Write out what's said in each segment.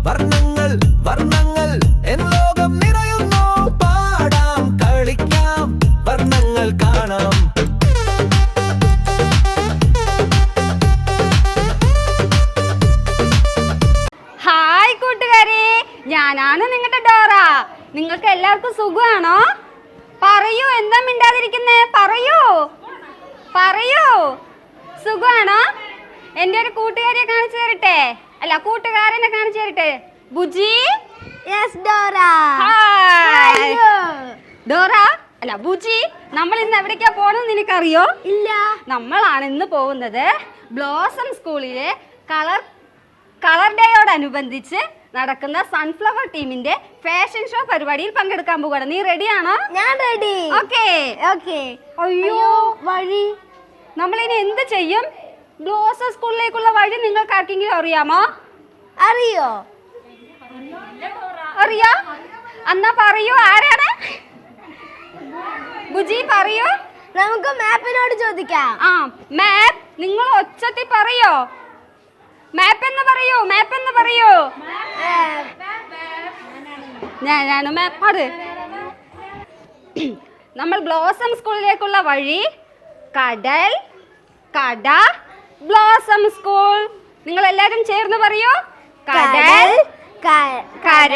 വർണ്ണങ്ങൾ വർണ്ണങ്ങൾ എൻ ലോകം നിറയുന്നു പാടാം കളിക്കാം വർണ്ണങ്ങൾ കാണാം ഹായ് കൂട്ടുകാരെ, ഞാനാണ് നിങ്ങളുടെ ഡോറ. നിങ്ങൾക്ക് എല്ലാവർക്കും സുഖമാണോ? പറയൂ, എന്താ മിണ്ടാതിരിക്കുന്നേ? പറയൂ പറയൂ, സുഖമാണോ? എൻ്റെ ഒരു കൂട്ടുകാരിയെ കാണിച്ചു തരട്ടെ, അല്ല കൂട്ടുകാരനെ കാണിച്ചു തരട്ടെ. Bujji. Yes Dora. Hi Dora, അല്ല ബുജി, നമ്മൾ ഇന്ന് എവിടേക്കാ പോണെന്ന് നിനക്കറിയോ? ഇല്ല. നമ്മളാണ് ഇന്ന് പോകുന്നത് ബ്ലോസം സ്കൂളിലെ കളർ ഡേയോടനുബന്ധിച്ച് നടക്കുന്ന സൺഫ്ലവർ ടീമിന്റെ ഫാഷൻ ഷോ പരിപാടിയിൽ പങ്കെടുക്കാൻ പോവുകയാണ്. നീ റെഡിയാണോ? ഞാൻ റെഡി. ഓക്കേ. അയ്യോ, വഴി നമ്മളിനി എന്ത് ചെയ്യും? ബ്ലോസം സ്കൂളിലേക്കുള്ള വഴി നിങ്ങൾക്ക് ആർക്കെങ്കിലും അറിയാമോ? അറിയോ? അറിയാ? എന്നാ പറയൂ, ആരാണ്? ബുജി പറയൂ. നമുക്ക് മാപ്പിനോട് ചോദിക്കാം. ആ, മാപ്പ്. നിങ്ങൾ ഒച്ചത്തിൽ പറയോ. മാപ്പ് എന്ന് പറയൂ, മാപ്പ് എന്ന് പറയൂ. ഞാനാണ് മാപ്പ്. അത് നമ്മൾ ബ്ലോസം സ്കൂളിലേക്കുള്ള വഴി കടൽ, കട, ബ്ലോസം സ്കൂൾ. നിങ്ങൾ എല്ലാരും ചേർന്ന് പറയൂ. കടൽ, കര,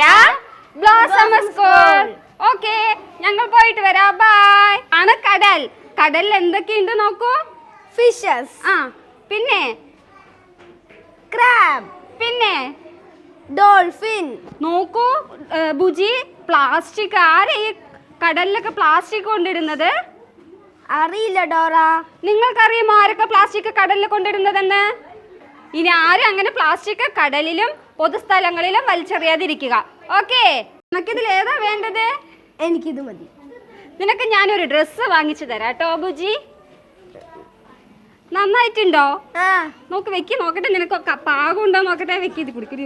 ബ്ലോസം സ്കൂൾ. ഓക്കെ, ഞങ്ങൾ പോയിട്ട് വരാം. ബൈ. ആണ് കടൽ. കടലിൽ എന്തൊക്കെയുണ്ട് നോക്കൂ. ഫിഷസ്. ആ, പിന്നെ ക്രാബ്. പിന്നെ ഡോൾഫിൻ. നോക്കൂ ബുജി, പ്ലാസ്റ്റിക്. ആരാ ഈ കടലിലൊക്കെ പ്ലാസ്റ്റിക് കൊണ്ടിടുന്നത്? അറിയില്ല ഡോറ. നിങ്ങൾക്കറിയുമോ ആരൊക്കെ പ്ലാസ്റ്റിക് കടലിൽ കൊണ്ടിടുന്നതെന്ന്? ഇനി ആരും അങ്ങനെ പ്ലാസ്റ്റിക് കടലിലും പൊതുസ്ഥലങ്ങളിലും വലിച്ചെറിയാതിരിക്കുക. ഓക്കെ, നിനക്കിതിൽ ഏതാ വേണ്ടത്? എനിക്കിത് മതി. നിനക്ക് ഞാനൊരു ഡ്രസ്സ് വാങ്ങിച്ചു തരാം കേട്ടോ ബുജി. നന്നായിട്ടുണ്ടോ? നോക്ക്, വെക്കി നോക്കട്ടെ. നിനക്ക് പാകമുണ്ടോ നോക്കട്ടെ. വെക്കി ഇത് കുടിക്കരി.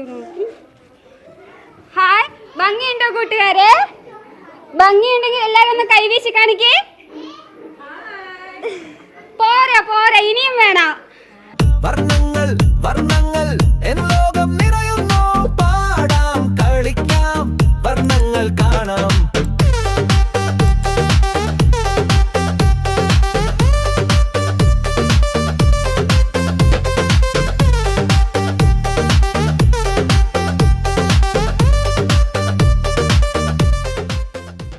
ഹായ്, ഭംഗിയുണ്ടോ കൂട്ടുകാരെ? ഭംഗിയുണ്ടെങ്കിൽ എല്ലാവരും ഒന്ന് കൈവീശി കാണിക്കേ. പോരെ?